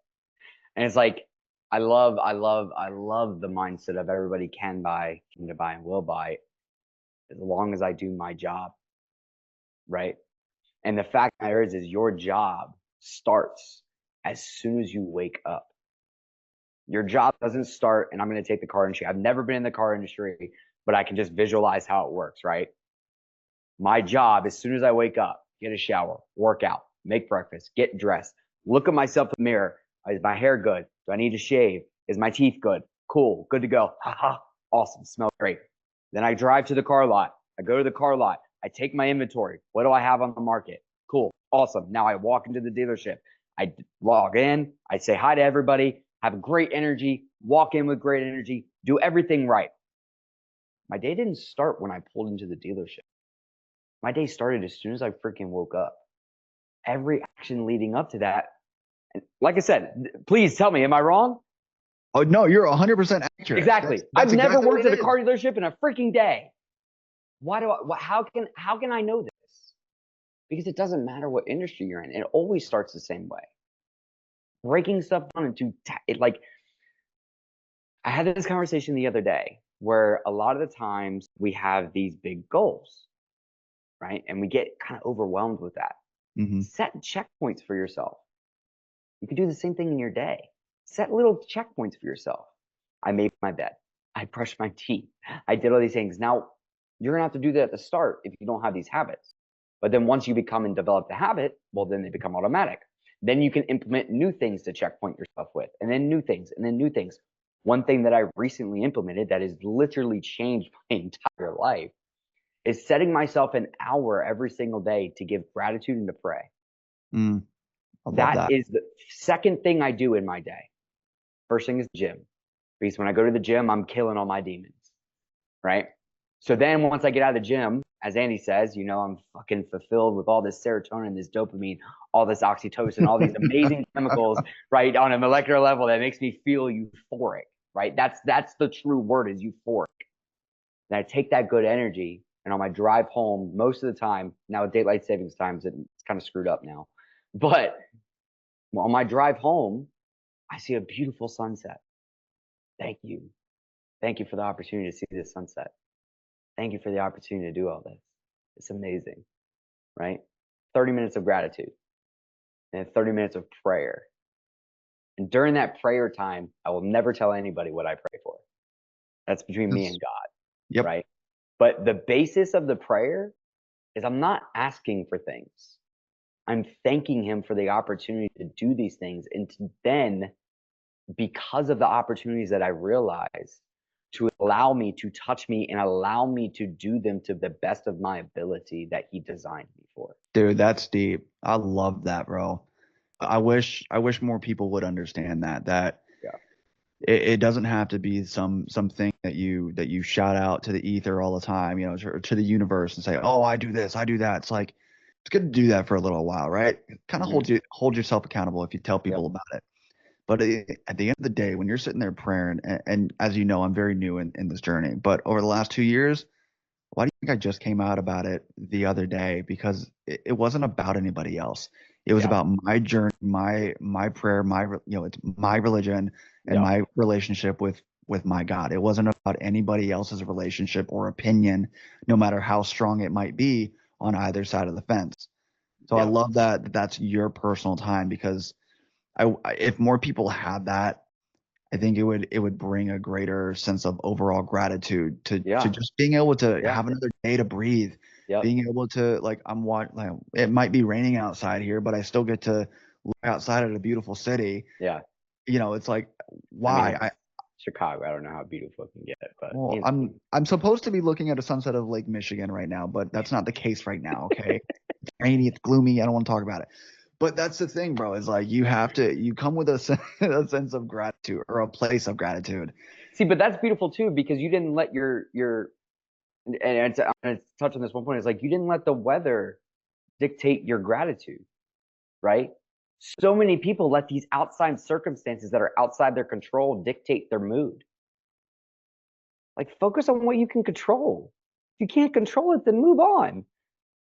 Speaker 1: And it's like, I love the mindset of everybody can to buy and will buy as long as I do my job, right? And the fact of the matter is your job starts as soon as you wake up. Your job doesn't start, and I'm going to take the car industry. I've never been in the car industry, but I can just visualize how it works, right? My job, as soon as I wake up, get a shower, work out, make breakfast, get dressed, look at myself in the mirror. Is my hair good? Do I need to shave? Is my teeth good? Cool, good to go. Haha, awesome, smell great. Then I drive to the car lot. I go to the car lot. I take my inventory. What do I have on the market? Cool, awesome. Now I walk into the dealership. I log in. I say hi to everybody. Have great energy. Walk in with great energy. Do everything right. My day didn't start when I pulled into the dealership. My day started as soon as I freaking woke up. Every action leading up to that, and like I said, please tell me, am I wrong?
Speaker 2: Oh no, you're 100% accurate.
Speaker 1: Exactly. I've
Speaker 2: That's
Speaker 1: never
Speaker 2: exactly what
Speaker 1: worked at
Speaker 2: it
Speaker 1: a
Speaker 2: is.
Speaker 1: car dealership in a freaking day. Why do I? How can I know this? Because it doesn't matter what industry you're in. It always starts the same way. Breaking stuff down into like I had this conversation the other day. where a lot of the times we have these big goals, right? And we get kind of overwhelmed with that.
Speaker 2: Mm-hmm.
Speaker 1: Set checkpoints for yourself. You can do the same thing in your day. Set little checkpoints for yourself. I made my bed. I brushed my teeth. I did all these things. Now, you're going to have to do that at the start if you don't have these habits. But then once you become and develop the habit, well, then they become automatic. Then you can implement new things to checkpoint yourself with, and then new things, and then new things. One thing that I recently implemented that has literally changed my entire life is setting myself an hour every single day to give gratitude and to pray.
Speaker 2: I love
Speaker 1: That
Speaker 2: that.
Speaker 1: is the second thing I do in my day. First thing is gym. Because when I go to the gym, I'm killing all my demons. Right. So then once I get out of the gym, as Andy says, I'm fucking fulfilled with all this serotonin, this dopamine, all this oxytocin, all these amazing chemicals, right, on a molecular level that makes me feel euphoric, right? That's the true word, is euphoric. And I take that good energy, and on my drive home, most of the time, now with daylight savings times, it's kind of screwed up now, but on my drive home, I see a beautiful sunset. Thank you. Thank you for the opportunity to see this sunset. Thank you for the opportunity to do all this. It's amazing, right? 30 minutes of gratitude and 30 minutes of prayer. And during that prayer time, I will never tell anybody what I pray for. That's between me and God,
Speaker 2: Yep.
Speaker 1: right? But the basis of the prayer is I'm not asking for things. I'm thanking him for the opportunity to do these things. And to then, because of the opportunities that I realize, to allow me to touch me and allow me to do them to the best of my ability that he designed me for.
Speaker 2: Dude, that's deep. I love that, bro. I wish more people would understand that
Speaker 1: Yeah.
Speaker 2: it doesn't have to be something that you shout out to the ether all the time, to the universe and say, oh, I do this, I do that. It's like, it's good to do that for a little while, right? Kind of hold yourself accountable if you tell people about it. But at the end of the day, when you're sitting there praying, and as you know, I'm very new in this journey, but over the last 2 years, why do you think I just came out about it the other day? Because it wasn't about anybody else. It was about my journey, my prayer, it's my religion and my relationship with my God. It wasn't about anybody else's relationship or opinion, no matter how strong it might be on either side of the fence. So I love that that's your personal time, because if more people had that, I think it would bring a greater sense of overall gratitude to just being able to have another day to breathe, being able to, like, it might be raining outside here, but I still get to look outside at a beautiful city.
Speaker 1: Yeah.
Speaker 2: It's like, why?
Speaker 1: I mean, Chicago, I don't know how beautiful it can get, but
Speaker 2: Well, I'm supposed to be looking at a sunset of Lake Michigan right now, but that's not the case right now. Okay, it's rainy, it's gloomy. I don't want to talk about it. But that's the thing, bro, is like you come with a sense of gratitude, or a place of gratitude.
Speaker 1: See, but that's beautiful too, because you didn't let and I'm going to touch on this one point. It's like you didn't let the weather dictate your gratitude, right? So many people let these outside circumstances that are outside their control dictate their mood. Like, focus on what you can control. If you can't control it, then move on.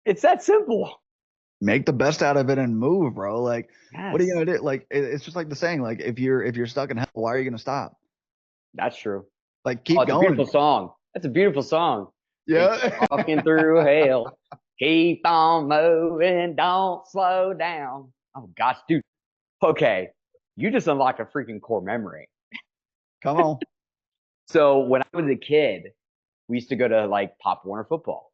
Speaker 1: It's that simple.
Speaker 2: Make the best out of it and move, bro. Like, what are you gonna do? Like, it's just like the saying, like, if you're stuck in hell, why are you gonna stop?
Speaker 1: That's true.
Speaker 2: Like, keep
Speaker 1: it's
Speaker 2: going.
Speaker 1: A beautiful song. That's a beautiful song.
Speaker 2: Yeah.
Speaker 1: Walking through hell. Keep on moving. Don't slow down. Oh gosh, dude. Okay. You just unlocked a freaking core memory.
Speaker 2: Come on.
Speaker 1: So when I was a kid, we used to go to like Pop Warner football.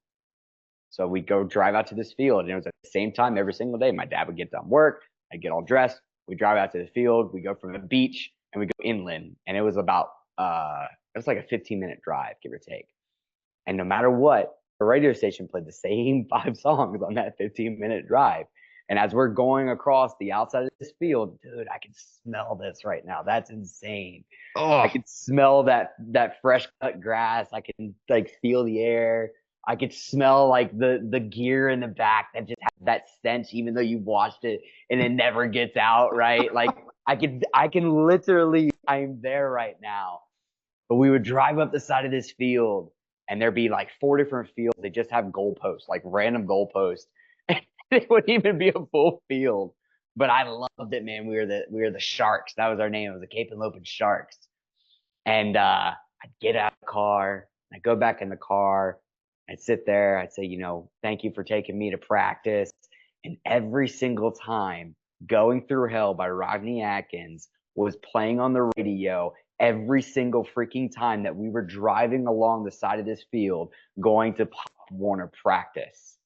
Speaker 1: So we'd go drive out to this field, and it was at the same time every single day. My dad would get done work. I'd get all dressed. We drive out to the field. We go from the beach and we go inland. And it was about it was like a 15-minute drive, give or take. And no matter what, the radio station played the same 5 songs on that 15-minute drive. And as we're going across the outside of this field, dude, I can smell this right now. That's insane.
Speaker 2: Oh.
Speaker 1: I can smell that fresh cut grass. I can like feel the air. I could smell like the gear in the back that just has that stench, even though you washed it and it never gets out, right? Like I can literally, I'm there right now. But we would drive up the side of this field, and there'd be like 4 different fields. They just have goalposts, like random goalposts. It wouldn't even be a full field. But I loved it, man. We were the Sharks. That was our name. It was the Cape and Lopez Sharks. And I'd get out of the car, I'd go back in the car, I'd sit there, I'd say, thank you for taking me to practice. And every single time, Going Through Hell by Rodney Atkins was playing on the radio every single freaking time that we were driving along the side of this field going to Pop Warner practice.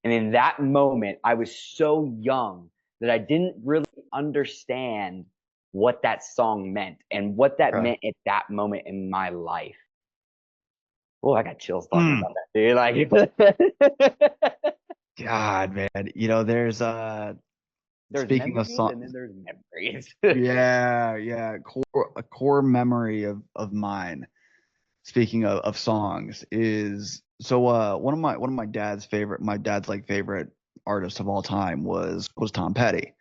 Speaker 1: And in that moment, I was so young that I didn't really understand what that song meant and what that
Speaker 2: Okay.
Speaker 1: meant at that moment in my life. Oh, I got chills talking about that, dude. Like,
Speaker 2: God, man. There's
Speaker 1: there's
Speaker 2: speaking of
Speaker 1: memories
Speaker 2: song,
Speaker 1: and then there's memories.
Speaker 2: yeah, a core memory of mine. Speaking of songs, is so one of my dad's like favorite artists of all time was Tom Petty.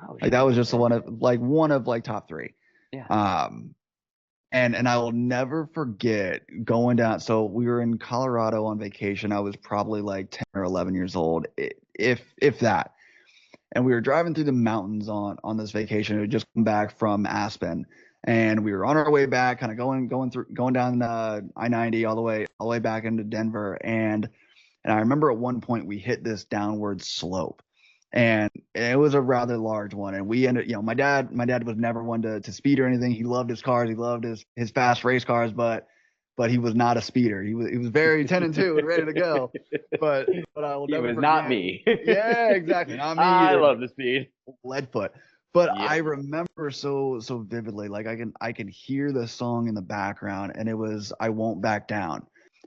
Speaker 1: Oh
Speaker 2: Like that
Speaker 1: shit.
Speaker 2: was just one of like top three.
Speaker 1: Yeah.
Speaker 2: Um, and I will never forget going down. So we were in Colorado on vacation. I was probably like 10 or 11 years old, if that. And we were driving through the mountains on this vacation. We had just come back from Aspen, and we were on our way back, kind of going down I-90 all the way back into Denver. And I remember at one point we hit this downward slope, and it was a rather large one. And we ended, my dad was never one to speed or anything. He loved his cars, he loved his fast race cars, but he was not a speeder. He was very 10 and 2 and ready to go. But I will
Speaker 1: He
Speaker 2: never
Speaker 1: was not
Speaker 2: forget.
Speaker 1: me.
Speaker 2: Yeah, exactly. Not me
Speaker 1: I
Speaker 2: either.
Speaker 1: love the speed.
Speaker 2: Leadfoot. But
Speaker 1: Yep.
Speaker 2: I remember so vividly, like I can hear the song in the background, and it was "I Won't Back Down."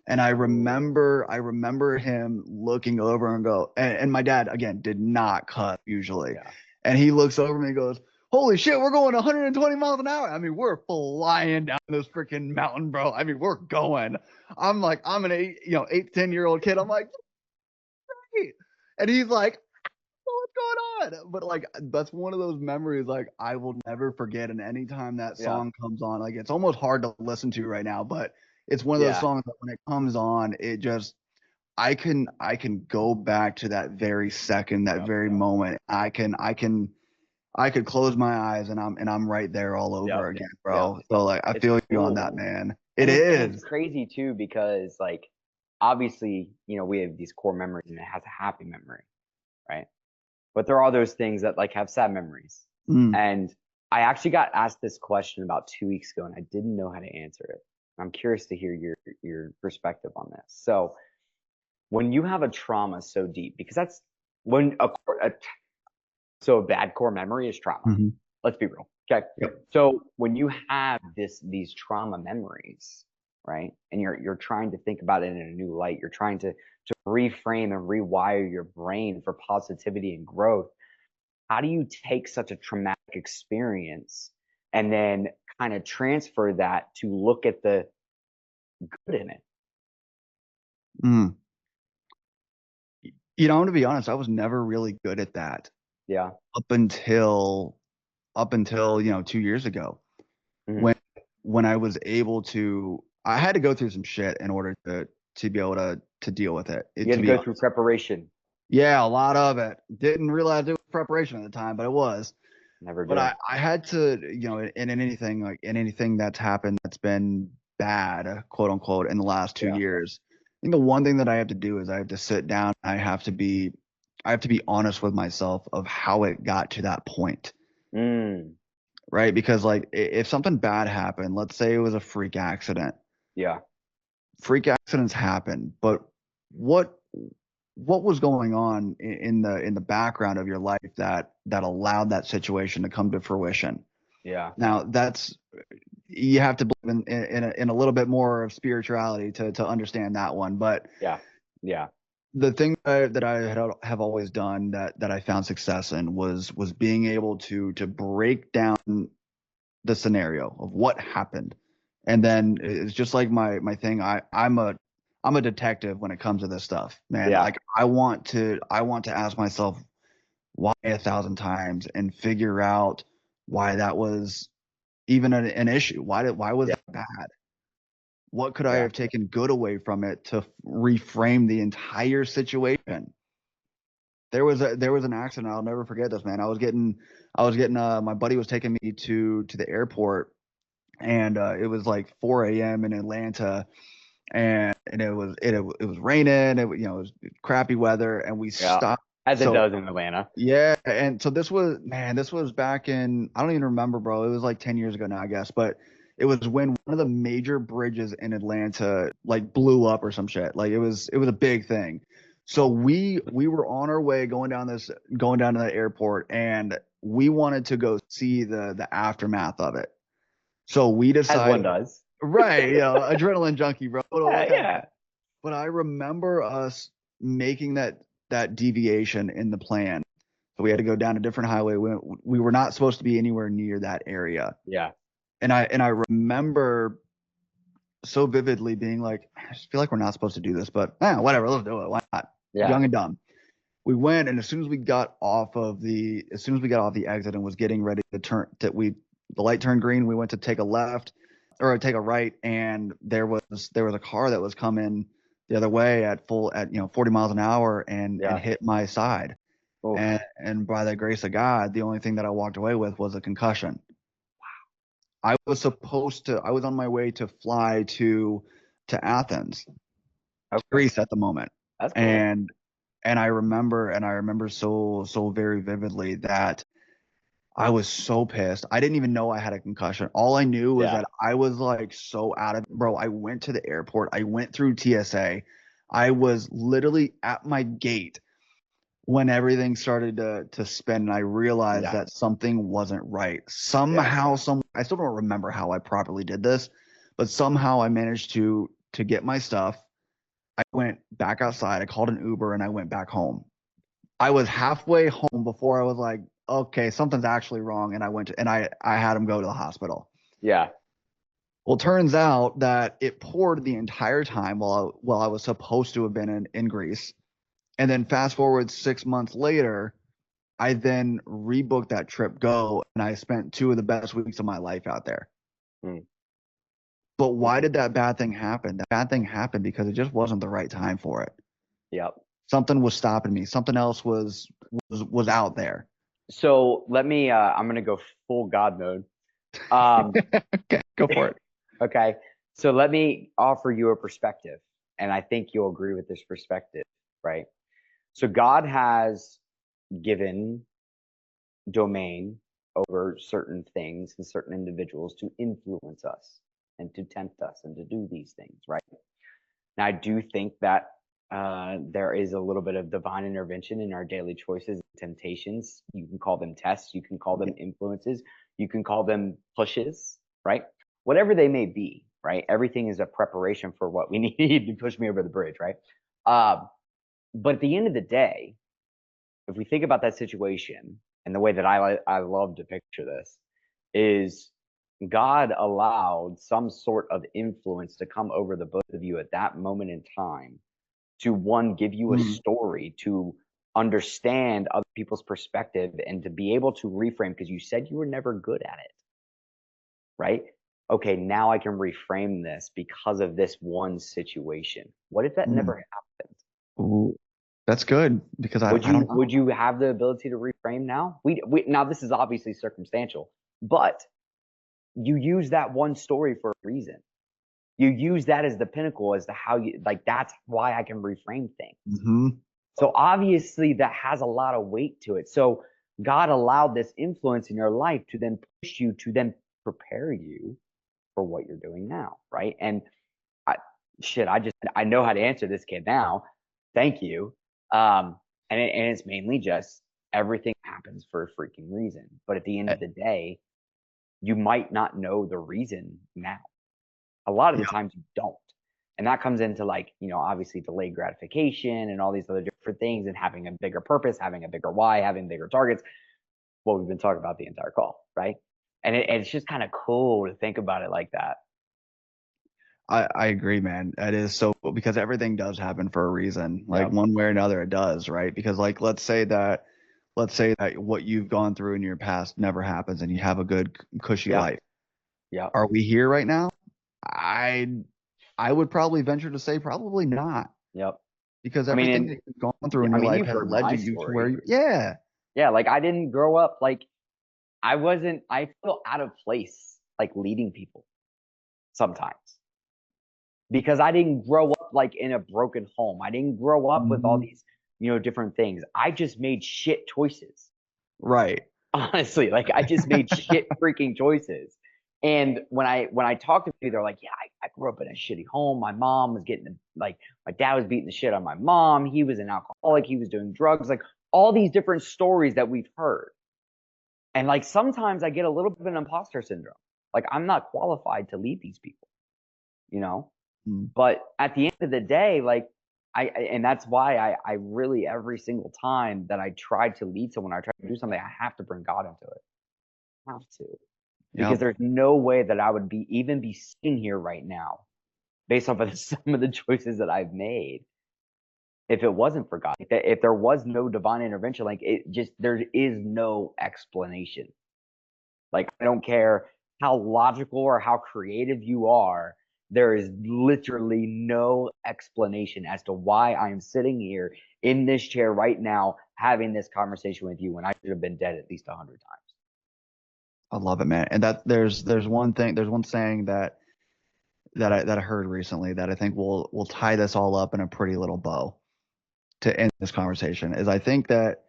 Speaker 2: And I remember him looking over and go, and my dad again did not cut usually,
Speaker 1: Yeah.
Speaker 2: and he looks over me and goes, "Holy shit, we're going 120 miles an hour!" I mean, we're flying down this freaking mountain, bro. I mean, we're going. I'm an 8 to 10 year old kid. I'm like, "Great." And he's like, what's going on? But like that's one of those memories like I will never forget. And anytime that
Speaker 1: Yeah.
Speaker 2: song comes on, like it's almost hard to listen to right now, but it's one of those
Speaker 1: Yeah.
Speaker 2: songs that when it comes on, it just I can go back to that very second, that
Speaker 1: Yep.
Speaker 2: very moment. I could close my eyes and I'm right there all over
Speaker 1: Yep.
Speaker 2: again,
Speaker 1: Yep.
Speaker 2: bro. So like I
Speaker 1: It's
Speaker 2: feel you on that,
Speaker 1: cool.
Speaker 2: man. It
Speaker 1: And it's
Speaker 2: is.
Speaker 1: crazy too because like obviously, we have these core memories and it has a happy memory, right? But there are those things that like have sad memories.
Speaker 2: Mm,
Speaker 1: And I actually got asked this question about 2 weeks ago and I didn't know how to answer it. I'm curious to hear your perspective on this. So when you have a trauma so deep, because that's when so a bad core memory is trauma.
Speaker 2: mhm.
Speaker 1: Let's be real. Okay.
Speaker 2: Yep.
Speaker 1: So when you have these trauma memories, right? And you're trying to think about it in a new light, you're trying to reframe and rewire your brain for positivity and growth. How do you take such a traumatic experience and then kind of transfer that to look at the good in it?
Speaker 2: Mm. I'm gonna be honest, I was never really good at that
Speaker 1: Yeah.
Speaker 2: up until 2 years ago,
Speaker 1: Hmm.
Speaker 2: when I was able to. I had to go through some shit in order to be able to deal with it,
Speaker 1: You had
Speaker 2: to
Speaker 1: to
Speaker 2: be
Speaker 1: go through
Speaker 2: honest.
Speaker 1: preparation.
Speaker 2: Yeah, a lot of it. Didn't realize it was preparation at the time, but it was.
Speaker 1: Never
Speaker 2: But
Speaker 1: do.
Speaker 2: I had to, in anything that's happened that's been bad, quote unquote, in the last two
Speaker 1: Yeah.
Speaker 2: years. I think the one thing that I have to do is I have to sit down. I have to be honest with myself of how it got to that point,
Speaker 1: Mm.
Speaker 2: right? Because like if something bad happened, let's say it was a freak accident.
Speaker 1: Yeah.
Speaker 2: Freak accidents happen, but what what was going on in the background of your life that allowed that situation to come to fruition?
Speaker 1: Yeah.
Speaker 2: Now that's you have to believe in a little bit more of spirituality to understand that one. But
Speaker 1: Yeah. Yeah.
Speaker 2: the thing have always done that I found success in was being able to break down the scenario of what happened, and then it's just like my thing. I'm a detective when it comes to this stuff, man.
Speaker 1: Yeah.
Speaker 2: Like I want to ask myself why 1,000 times and figure out why that was even an issue. Why was
Speaker 1: Yeah.
Speaker 2: that bad? What could I
Speaker 1: Yeah.
Speaker 2: have taken good away from it to reframe the entire situation? There was an accident. I'll never forget this, man. I was getting my buddy was taking me to the airport, and it was like 4 a.m. in Atlanta, and it was raining. It was crappy weather, and we
Speaker 1: Yeah.
Speaker 2: stopped.
Speaker 1: As it
Speaker 2: So
Speaker 1: does in Atlanta.
Speaker 2: yeah, and so this was back in, I don't even remember, bro. It was like 10 years ago now, I guess, but it was when one of the major bridges in Atlanta like blew up or some shit. Like it was a big thing. So we were on our way going down to the airport, and we wanted to go see the aftermath of it. So we
Speaker 1: As one
Speaker 2: decided,
Speaker 1: does.
Speaker 2: right, adrenaline junkie, bro.
Speaker 1: Yeah,
Speaker 2: What kind of,
Speaker 1: yeah.
Speaker 2: but I remember us making that deviation in the plan. So we had to go down a different highway. We were not supposed to be anywhere near that area.
Speaker 1: Yeah.
Speaker 2: And I remember so vividly being like, I just feel like we're not supposed to do this, but whatever, let's do it. Why not?
Speaker 1: Yeah.
Speaker 2: Young and dumb. We went, and as soon as we got off the exit and was getting ready to turn, the light turned green, we went to take a left or take a right, and there was a car that was coming the other way at 40 miles an hour, and
Speaker 1: Yeah.
Speaker 2: hit my side.
Speaker 1: Oof.
Speaker 2: And by the grace of God, the only thing that I walked away with was a concussion. I was on my way to fly to Athens, to
Speaker 1: Okay.
Speaker 2: Greece at the moment.
Speaker 1: That's cool.
Speaker 2: And I remember so very vividly that I was so pissed. I didn't even know I had a concussion. All I knew was
Speaker 1: Yeah.
Speaker 2: that I was like so out of it. Bro, I went to the airport. I went through TSA. I was literally at my gate when everything started to spin, and I realized
Speaker 1: Yeah.
Speaker 2: that something wasn't right.
Speaker 1: Yeah.
Speaker 2: I still don't remember how I properly did this, but somehow I managed to get my stuff. I went back outside. I called an Uber, and I went back home. I was halfway home before I was like, okay, something's actually wrong, and I had him go to the hospital.
Speaker 1: Yeah.
Speaker 2: Well, it turns out that it poured the entire time while I was supposed to have been in Greece. And then fast forward 6 months later, I then rebooked that trip go, and I spent 2 of the best weeks of my life out there.
Speaker 1: Mm.
Speaker 2: But why did that bad thing happen? That bad thing happened because it just wasn't the right time for it.
Speaker 1: Yep.
Speaker 2: Something was stopping me. Something else was out there.
Speaker 1: So let me I'm gonna go full God mode. Um
Speaker 2: Okay, go for it.
Speaker 1: okay. So let me offer you a perspective, and I think you'll agree with this perspective, right? So God has given domain over certain things and certain individuals to influence us and to tempt us and to do these things, right? And I do think that there is a little bit of divine intervention in our daily choices and temptations. You can call them tests, you can call them influences, you can call them pushes, right? Whatever they may be, right? Everything is a preparation for what we need to push me over the bridge, right? Uh, but at the end of the day, if we think about that situation and the way that I love to picture this is God allowed some sort of influence to come over the both of you at that moment in time to one give you a
Speaker 2: Mm,
Speaker 1: story to understand other people's perspective and to be able to reframe because you said you were never good at it, right? Okay, now I can reframe this because of this one situation. What if that
Speaker 2: mm.
Speaker 1: never happened?
Speaker 2: Ooh, that's good because I
Speaker 1: Would
Speaker 2: I
Speaker 1: you
Speaker 2: don't know.
Speaker 1: would you have the ability to reframe now? We now this is obviously circumstantial, but you use that one story for a reason. You use that as the pinnacle as to how you like that's why I can reframe things.
Speaker 2: Hmm.
Speaker 1: So obviously that has a lot of weight to it. So God allowed this influence in your life to then push you to then prepare you for what you're doing now, right? And I I know how to answer this kid now. Thank you. And it's mainly just everything happens for a freaking reason. But at the end of the day, you might not know the reason now. A lot of the
Speaker 2: Yeah,
Speaker 1: times you don't. And that comes into like, obviously delayed gratification and all these other different things and having a bigger purpose, having a bigger why, having bigger targets. What we've been talking about the entire call, right? And it's just kind of cool to think about it like that.
Speaker 2: I agree, man. That is so, because everything does happen for a reason. Like
Speaker 1: Yep.
Speaker 2: one way or another, it does, right? Because like let's say that what you've gone through in your past never happens, and you have a good cushy
Speaker 1: Yep.
Speaker 2: life.
Speaker 1: Yep.
Speaker 2: Are we here right now? I I would probably venture to say probably not,
Speaker 1: Yep.
Speaker 2: because
Speaker 1: I mean,
Speaker 2: everything
Speaker 1: and
Speaker 2: that you've gone through in your life
Speaker 1: you've
Speaker 2: has
Speaker 1: heard
Speaker 2: led
Speaker 1: my
Speaker 2: you to where
Speaker 1: story.
Speaker 2: you. Yeah.
Speaker 1: Yeah, like I didn't grow up like I feel out of place like leading people sometimes because I didn't grow up like in a broken home. I didn't grow up with all
Speaker 2: Mhm.
Speaker 1: these, different things. I just made shit choices.
Speaker 2: Right.
Speaker 1: Honestly, like I just made shit freaking choices. And when I talk to people, they're like, "Yeah, I grew up in a shitty home. My mom was getting like my dad was beating the shit out of my mom. He was an alcoholic. He was doing drugs. Like all these different stories that we've heard." And like sometimes I get a little bit of an imposter syndrome. Like I'm not qualified to lead these people, you know.
Speaker 2: Mm.
Speaker 1: But at the end of the day, like and that's why I really every single time that I try to lead someone, I try to do something, I have to bring God into it. I have to. Because
Speaker 2: Yep.
Speaker 1: there's no way that I would be sitting here right now based off of some of the choices that I've made if it wasn't for God. If there was no divine intervention, like it just there is no explanation. Like I don't care how logical or how creative you are, there is literally no explanation as to why I'm sitting here in this chair right now having this conversation with you when I should have been dead at least 100 times.
Speaker 2: I love it, man. And that there's one saying that I heard recently that I think will tie this all up in a pretty little bow to end this conversation. Is I think that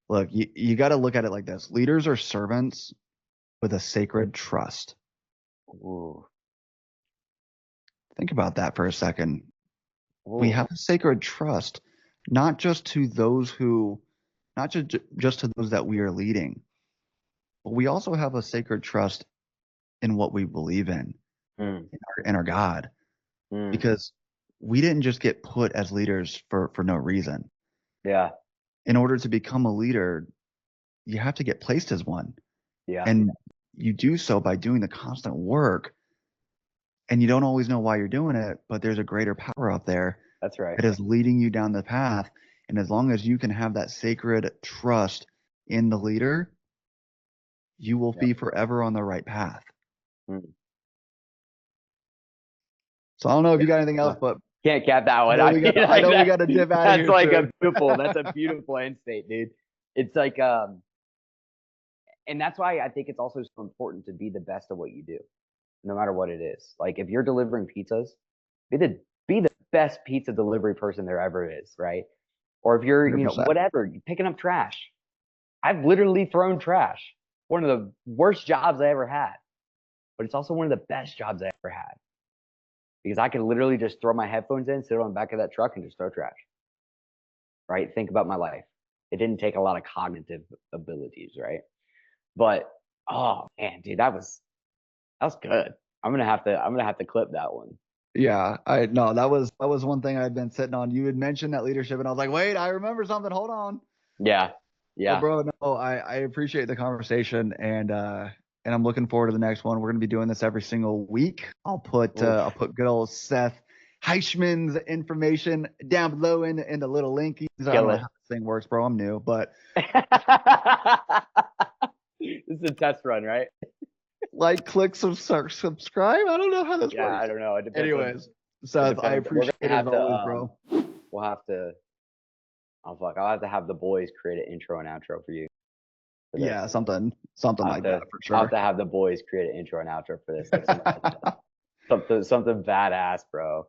Speaker 2: look, you got to look at it like this: leaders are servants with a sacred trust.
Speaker 1: Ooh.
Speaker 2: Think about that for a second. We
Speaker 1: Ooh.
Speaker 2: have a sacred trust, not just to those who, not just to those that we are leading, but we also have a sacred trust in what we believe
Speaker 1: Mm,
Speaker 2: in our God,
Speaker 1: mm.
Speaker 2: because we didn't just get put as leaders for no reason.
Speaker 1: Yeah.
Speaker 2: In order to become a leader, you have to get placed as one,
Speaker 1: Yeah.
Speaker 2: and you do so by doing the constant work. And you don't always know why you're doing it, but there's a greater power out there
Speaker 1: That's right.
Speaker 2: that is leading you down the path. And as long as you can have that sacred trust in the leader, you will
Speaker 1: Yep.
Speaker 2: be forever on the right path.
Speaker 1: Mm.
Speaker 2: So I don't know if
Speaker 1: Yeah.
Speaker 2: you got anything else,
Speaker 1: Uh,
Speaker 2: but
Speaker 1: can't cap that
Speaker 2: I
Speaker 1: one.
Speaker 2: know
Speaker 1: I
Speaker 2: we
Speaker 1: mean,
Speaker 2: got I
Speaker 1: like
Speaker 2: know we got to dip out of
Speaker 1: that's
Speaker 2: here
Speaker 1: like
Speaker 2: soon.
Speaker 1: that's a beautiful end state, dude. It's like, and that's why I think it's also so important to be the best at what you do, no matter what it is. Like if you're delivering pizzas, be the best pizza delivery person there ever is, right? Or if you're,
Speaker 2: 100%.
Speaker 1: whatever, you're picking up trash. I've literally thrown trash. One of the worst jobs I ever had, but it's also one of the best jobs I ever had because I could literally just throw my headphones in, sit on the back of that truck, and just throw trash. Right? Think about my life. It didn't take a lot of cognitive abilities, right? But oh man, dude, that was good. I'm gonna have to clip that one.
Speaker 2: Yeah, I no, that was one thing I'd been sitting on. You had mentioned that leadership, and I was like, wait, I remember something. Hold on.
Speaker 1: Yeah,
Speaker 2: But
Speaker 1: yeah.
Speaker 2: bro, no, I appreciate the conversation, and I'm looking forward to the next one. We're gonna be doing this every single week. I'll
Speaker 1: Oof.
Speaker 2: put good old Seth Heichman's information down below in the little linkies. I don't
Speaker 1: Kill
Speaker 2: know
Speaker 1: it.
Speaker 2: how this thing works, bro. I'm new, but
Speaker 1: This is a test run, right?
Speaker 2: like, click, subscribe. I don't know how this
Speaker 1: Yeah, I
Speaker 2: works.
Speaker 1: don't know. It depends on.
Speaker 2: Anyways,
Speaker 1: It
Speaker 2: Seth, I
Speaker 1: depends. We're
Speaker 2: appreciate it
Speaker 1: gonna
Speaker 2: as
Speaker 1: have to.
Speaker 2: always, bro.
Speaker 1: We'll have to. Oh fuck! I'll have to have the boys create an intro and outro for you for
Speaker 2: Yeah,
Speaker 1: this.
Speaker 2: something
Speaker 1: I'll have
Speaker 2: like that
Speaker 1: to.
Speaker 2: for
Speaker 1: I'll have
Speaker 2: sure.
Speaker 1: to have the boys create an intro and outro for this, like something badass, bro.